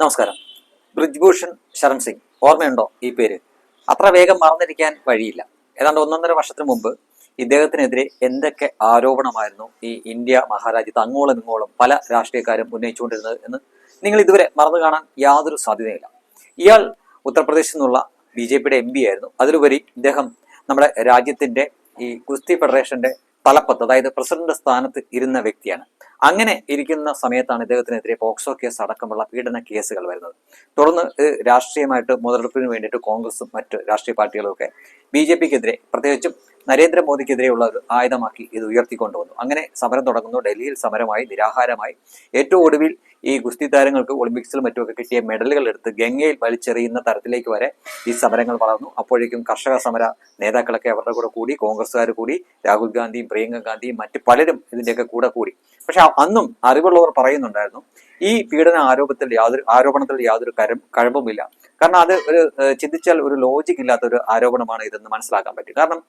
നമസ്കാരം. ബ്രിജ്ഭൂഷൺ ശരൺ സിംഗ്, ഓർമ്മയുണ്ടോ ഈ പേര്? അത്ര വേഗം മറന്നിരിക്കാൻ വഴിയില്ല. ഏതാണ്ട് 1.5 വർഷത്തിന് മുമ്പ് ഇദ്ദേഹത്തിനെതിരെ എന്തൊക്കെ ആരോപണമായിരുന്നു ഈ ഇന്ത്യ മഹാരാജ്യത്ത് അങ്ങോളം ഇങ്ങോളം പല രാഷ്ട്രീയക്കാരും ഉന്നയിച്ചുകൊണ്ടിരുന്നത് എന്ന് നിങ്ങൾ ഇതുവരെ മറന്നു കാണാൻ യാതൊരു സാധ്യതയില്ല. ഇയാൾ ഉത്തർപ്രദേശിൽ നിന്നുള്ള BJP MP ആയിരുന്നു. അതിലുപരി ഇദ്ദേഹം നമ്മുടെ രാജ്യത്തിന്റെ ഈ ഗുസ്തി ഫെഡറേഷന്റെ തലപ്പത്ത്, അതായത് പ്രസിഡന്റ് സ്ഥാനത്ത് ഇരുന്ന വ്യക്തിയാണ്. അങ്ങനെ ഇരിക്കുന്ന സമയത്താണ് ഇദ്ദേഹത്തിനെതിരെ പോക്സോ കേസ് അടക്കമുള്ള പീഡന കേസുകൾ വരുന്നത്. തുടർന്ന് രാഷ്ട്രീയമായിട്ട് മുതലെടുപ്പിന് വേണ്ടിയിട്ട് കോൺഗ്രസും മറ്റ് രാഷ്ട്രീയ പാർട്ടികളും ഒക്കെ BJPക്കെതിരെ, പ്രത്യേകിച്ചും നരേന്ദ്രമോദിക്കെതിരെയുള്ള ഒരു ആയുധമാക്കി ഇത് ഉയർത്തിക്കൊണ്ടുവന്നു. അങ്ങനെ സമരം തുടങ്ങുന്നു. ഡൽഹിയിൽ സമരമായി, നിരാഹാരമായി. ഏറ്റവും ഒടുവിൽ ഈ ഗുസ്തി താരങ്ങൾക്ക് ഒളിമ്പിക്സിലും മറ്റുമൊക്കെ കിട്ടിയ മെഡലുകൾ എടുത്ത് ഗംഗയിൽ വലിച്ചെറിയുന്ന തരത്തിലേക്ക് വരെ ഈ സമരങ്ങൾ വളർന്നു. അപ്പോഴേക്കും കർഷക സമര നേതാക്കളൊക്കെ അവരുടെ കൂടെ കൂടി, കോൺഗ്രസ്സുകാർ കൂടി, രാഹുൽ ഗാന്ധിയും പ്രിയങ്ക ഗാന്ധിയും മറ്റ് പലരും ഇതിന്റെയൊക്കെ കൂടെ കൂടി. പക്ഷെ അന്നും അറിവുള്ളവർ പറയുന്നുണ്ടായിരുന്നു, ഈ പീഡന ആരോപണത്തിൽ യാതൊരു കഴമ്പുമില്ല. കാരണം അത് ഒരു ചിന്തിച്ചാൽ ഒരു ലോജിക് ഇല്ലാത്ത ഒരു ആരോപണമാണ് ഇതെന്ന് മനസ്സിലാക്കാൻ പറ്റും. കാരണം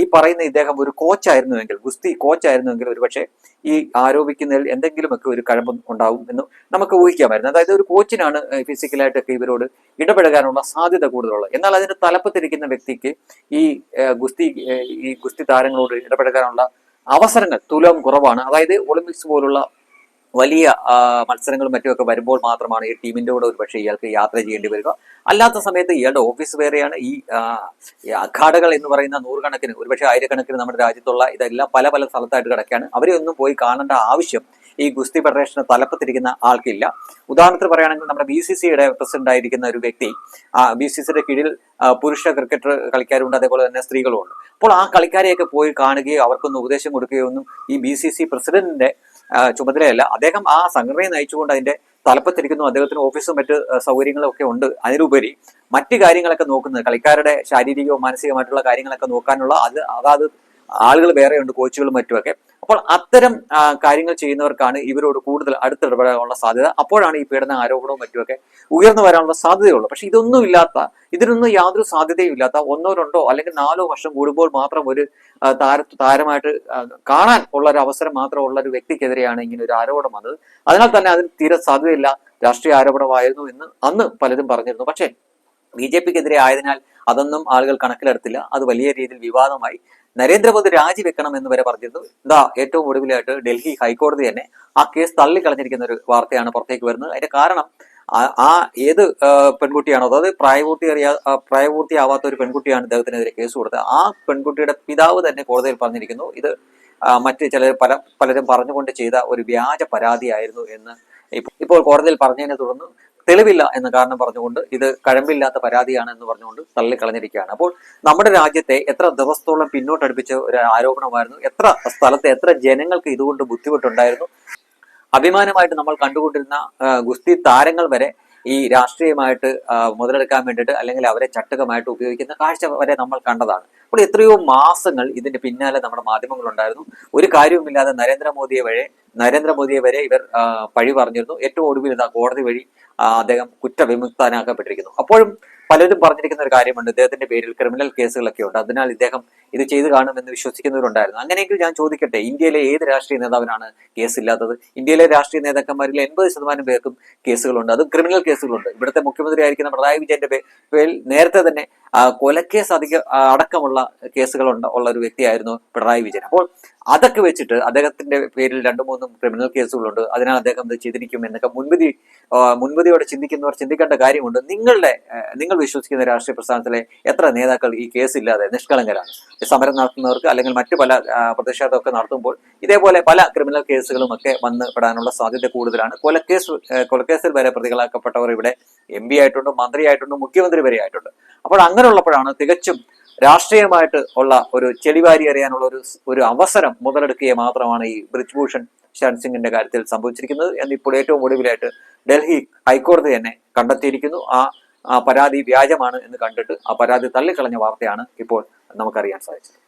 ഈ പറയുന്ന ഇദ്ദേഹം ഒരു കോച്ചായിരുന്നുവെങ്കിൽ, ഗുസ്തി കോച്ചായിരുന്നുവെങ്കിൽ ഒരുപക്ഷെ ഈ ആരോപിക്കുന്നതിൽ എന്തെങ്കിലുമൊക്കെ ഒരു കഴമ്പ് ഉണ്ടാവും എന്ന് നമുക്ക് ഊഹിക്കാമായിരുന്നു. അതായത് ഒരു കോച്ചിനാണ് ഫിസിക്കലായിട്ടൊക്കെ ഇവരോട് ഇടപെടുകാനുള്ള സാധ്യത കൂടുതലുള്ളത്. എന്നാൽ അതിന്റെ തലപ്പത്തിരിക്കുന്ന വ്യക്തിക്ക് ഈ ഗുസ്തി താരങ്ങളോട് ഇടപെടുകാനുള്ള അവസരങ്ങൾ തുലം കുറവാണ്. അതായത് ഒളിമ്പിക്സ് പോലുള്ള വലിയ മത്സരങ്ങളും മറ്റുമൊക്കെ വരുമ്പോൾ മാത്രമാണ് ഈ ടീമിന്റെ കൂടെ ഒരു പക്ഷേ ഇയാൾക്ക് യാത്ര ചെയ്യേണ്ടി വരിക. അല്ലാത്ത സമയത്ത് ഇയാളുടെ ഓഫീസ് വേറെയാണ്. ഈ അഖാഡകൾ എന്ന് പറയുന്ന നൂറുകണക്കിന്, ഒരുപക്ഷെ ആയിരക്കണക്കിന് നമ്മുടെ രാജ്യത്തുള്ള ഇതെല്ലാം പല പല സ്ഥലത്തായിട്ട് കിടക്കുകയാണ്. അവരെ ഒന്നും പോയി കാണേണ്ട ആവശ്യം ഈ ഗുസ്തി ഫെഡറേഷന് തലപ്പത്തിരിക്കുന്ന ആൾക്കില്ല. ഉദാഹരണത്തിന് പറയുകയാണെങ്കിൽ നമ്മുടെ BCCയുടെ പ്രസിഡന്റ് ആയിരിക്കുന്ന ഒരു വ്യക്തി, BCCയുടെ കീഴിൽ പുരുഷ ക്രിക്കറ്റ് കളിക്കാരുണ്ട്, അതേപോലെ തന്നെ സ്ത്രീകളുമുണ്ട്. അപ്പോൾ ആ കളിക്കാരെയൊക്കെ പോയി കാണുകയോ അവർക്കൊന്ന് ഉപദേശം കൊടുക്കുകയോ ഒന്നും ഈ BCC പ്രസിഡന്റിന്റെ ചുമതലയല്ല. അദ്ദേഹം ആ സംഘടനയെ നയിച്ചുകൊണ്ട് അതിന്റെ തലപ്പത്തിരിക്കുന്നു. അദ്ദേഹത്തിന് ഓഫീസും മറ്റ് സൗകര്യങ്ങളും ഒക്കെ ഉണ്ട്. അതിനുപരി മറ്റു കാര്യങ്ങളൊക്കെ നോക്കുന്നത്, കളിക്കാരുടെ ശാരീരികവും മാനസികമായിട്ടുള്ള കാര്യങ്ങളൊക്കെ നോക്കാനുള്ള അതാത് ആളുകൾ വേറെയുണ്ട്, കോച്ചുകളും മറ്റുമൊക്കെ. അപ്പോൾ അത്തരം കാര്യങ്ങൾ ചെയ്യുന്നവർക്കാണ് ഇവരോട് കൂടുതൽ അടുത്തിടപെടാനുള്ള സാധ്യത. അപ്പോഴാണ് ഈ പീഡന ആരോപണവും മറ്റുമൊക്കെ ഉയർന്നു വരാനുള്ള സാധ്യതയുള്ളൂ. പക്ഷെ ഇതിനൊന്നും യാതൊരു സാധ്യതയും ഇല്ലാത്ത 1, 2 അല്ലെങ്കിൽ 4 വർഷം കൂടുമ്പോൾ മാത്രം ഒരു താരമായിട്ട് കാണാൻ ഉള്ള ഒരു അവസരം മാത്രമുള്ള ഒരു വ്യക്തിക്കെതിരെയാണ് ഇങ്ങനെ ഒരു ആരോപണം വന്നത്. അതിനാൽ തന്നെ അതിന് തീരെ സാധ്യതയില്ല, രാഷ്ട്രീയ ആരോപണമായിരുന്നു എന്ന് അന്ന് പലരും പറഞ്ഞിരുന്നു. പക്ഷേ BJPക്കെതിരെ ആയതിനാൽ അതൊന്നും ആളുകൾ കണക്കിലെടുത്തില്ല. അത് വലിയ രീതിയിൽ വിവാദമായി. നരേന്ദ്രമോദി രാജിവെക്കണം എന്ന് വരെ പറഞ്ഞിരുന്നു. ഏറ്റവും ഒടുവിലായിട്ട് ഡൽഹി ഹൈക്കോടതി തന്നെ ആ കേസ് തള്ളിക്കളഞ്ഞിരിക്കുന്ന ഒരു വാർത്തയാണ് പുറത്തേക്ക് വരുന്നത്. അതിന്റെ കാരണം ഏത് പെൺകുട്ടിയാണോ, അതായത് പ്രായപൂർത്തിയാവാത്ത ഒരു പെൺകുട്ടിയാണ് ഇദ്ദേഹത്തിനെതിരെ കേസ് കൊടുത്തത്. ആ പെൺകുട്ടിയുടെ പിതാവ് തന്നെ കോടതിയിൽ പറഞ്ഞിരിക്കുന്നു, ഇത് മറ്റ് പലരും പറഞ്ഞുകൊണ്ട് ചെയ്ത ഒരു വ്യാജ പരാതിയായിരുന്നു എന്ന്. ഇപ്പോൾ കോടതിയിൽ പറഞ്ഞതിനെ തുടർന്ന് തെളിവില്ല എന്ന കാരണം പറഞ്ഞുകൊണ്ട് ഇത് കഴമ്പില്ലാത്ത പരാതിയാണ് എന്ന് പറഞ്ഞുകൊണ്ട് തള്ളിക്കളഞ്ഞിരിക്കുകയാണ്. അപ്പോൾ നമ്മുടെ രാജ്യത്തെ എത്ര ദിവസത്തോളം പിന്നോട്ടടുപ്പിച്ച ഒരു ആരോപണമായിരുന്നു. എത്ര സ്ഥലത്ത് എത്ര ജനങ്ങൾക്ക് ഇതുകൊണ്ട് ബുദ്ധിമുട്ടുണ്ടായിരുന്നു. അഭിമാനമായിട്ട് നമ്മൾ കണ്ടുകൊണ്ടിരുന്ന ഗുസ്തി താരങ്ങൾ വരെ ഈ രാഷ്ട്രീയമായിട്ട് മുതലെടുക്കാൻ വേണ്ടിയിട്ട്, അല്ലെങ്കിൽ അവരെ ചട്ടുകമായിട്ട് ഉപയോഗിക്കുന്ന കാഴ്ച വരെ നമ്മൾ കണ്ടതാണ്. അപ്പോൾ എത്രയോ മാസങ്ങൾ ഇതിന്റെ പിന്നാലെ നമ്മുടെ മാധ്യമങ്ങളുണ്ടായിരുന്നു. ഒരു കാര്യവുമില്ലാതെ നരേന്ദ്രമോദിയെ വരെ ഇവർ പഴി പറഞ്ഞിരുന്നു. ഏറ്റവും ഒടുവിൽ കോടതി വഴി അദ്ദേഹം കുറ്റവിമുക്തനാക്കപ്പെട്ടിരിക്കുന്നു. അപ്പോഴും പലരും പറഞ്ഞിരിക്കുന്ന ഒരു കാര്യമുണ്ട്, ഇദ്ദേഹത്തിന്റെ പേരിൽ ക്രിമിനൽ കേസുകളൊക്കെ ഉണ്ട്, അതിനാൽ ഇദ്ദേഹം ഇത് ചെയ്തു കാണുമെന്ന് വിശ്വസിക്കുന്നവരുണ്ടായിരുന്നു. അങ്ങനെയെങ്കിൽ ഞാൻ ചോദിക്കട്ടെ, ഇന്ത്യയിലെ ഏത് രാഷ്ട്രീയ നേതാവിനാണ് കേസില്ലാത്തത്? ഇന്ത്യയിലെ രാഷ്ട്രീയ നേതാക്കന്മാരിൽ 80% പേർക്കും കേസുകളുണ്ട്, അതും ക്രിമിനൽ കേസുകളുണ്ട്. ഇവിടുത്തെ മുഖ്യമന്ത്രി ആയിരിക്കുന്ന പിണറായി വിജയന്റെ പേരിൽ നേരത്തെ തന്നെ കൊലക്കേസ് അടക്കമുള്ള കേസുകൾ ഉള്ള ഒരു വ്യക്തിയായിരുന്നു പിണറായി വിജയൻ. അപ്പോൾ അതൊക്കെ വെച്ചിട്ട് അദ്ദേഹത്തിന്റെ പേരിൽ 2-3 ക്രിമിനൽ കേസുകളുണ്ട്, അതിനാൽ അദ്ദേഹം ഇത് ചെയ്തിരിക്കും എന്നൊക്കെ മുൻവിധിയോടെ ചിന്തിക്കുന്നവർ ചിന്തിക്കേണ്ട കാര്യമുണ്ട്. നിങ്ങൾ വിശ്വസിക്കുന്ന രാഷ്ട്രീയ പ്രസ്ഥാനത്തിലെ എത്ര നേതാക്കൾ ഈ കേസില്ലാതെ നിഷ്കളങ്കരാണ്? സമരം നടത്തുന്നവർക്ക് അല്ലെങ്കിൽ മറ്റു പല പ്രതിഷേധമൊക്കെ നടത്തുമ്പോൾ ഇതേപോലെ പല ക്രിമിനൽ കേസുകളും ഒക്കെ വന്ന് പെടാനുള്ള സാധ്യത കൂടുതലാണ്. കൊലക്കേസിൽ വരെ പ്രതികളാക്കപ്പെട്ടവർ ഇവിടെ MP ആയിട്ടുണ്ട്, മന്ത്രിയായിട്ടുണ്ട്, മുഖ്യമന്ത്രി വരെ ആയിട്ടുണ്ട്. അപ്പോൾ അങ്ങനെയുള്ളപ്പോഴാണ് തികച്ചും രാഷ്ട്രീയമായിട്ട് ഉള്ള ഒരു ചെളിവാരി അറിയാനുള്ള ഒരു അവസരം മുതലെടുക്കുക മാത്രമാണ് ഈ ബ്രിജ്ഭൂഷൺ ശരൺ സിംഗിന്റെ കാര്യത്തിൽ സംഭവിച്ചിരിക്കുന്നത് എന്നിപ്പോൾ ഏറ്റവും ഒടുവിലായിട്ട് ഡൽഹി ഹൈക്കോടതി തന്നെ കണ്ടെത്തിയിരിക്കുന്നു. ആ പരാതി വ്യാജമാണ് എന്ന് കണ്ടിട്ട് ആ പരാതി തള്ളിക്കളഞ്ഞ വാർത്തയാണ് ഇപ്പോൾ നമുക്കറിയാൻ സാധിച്ചത്.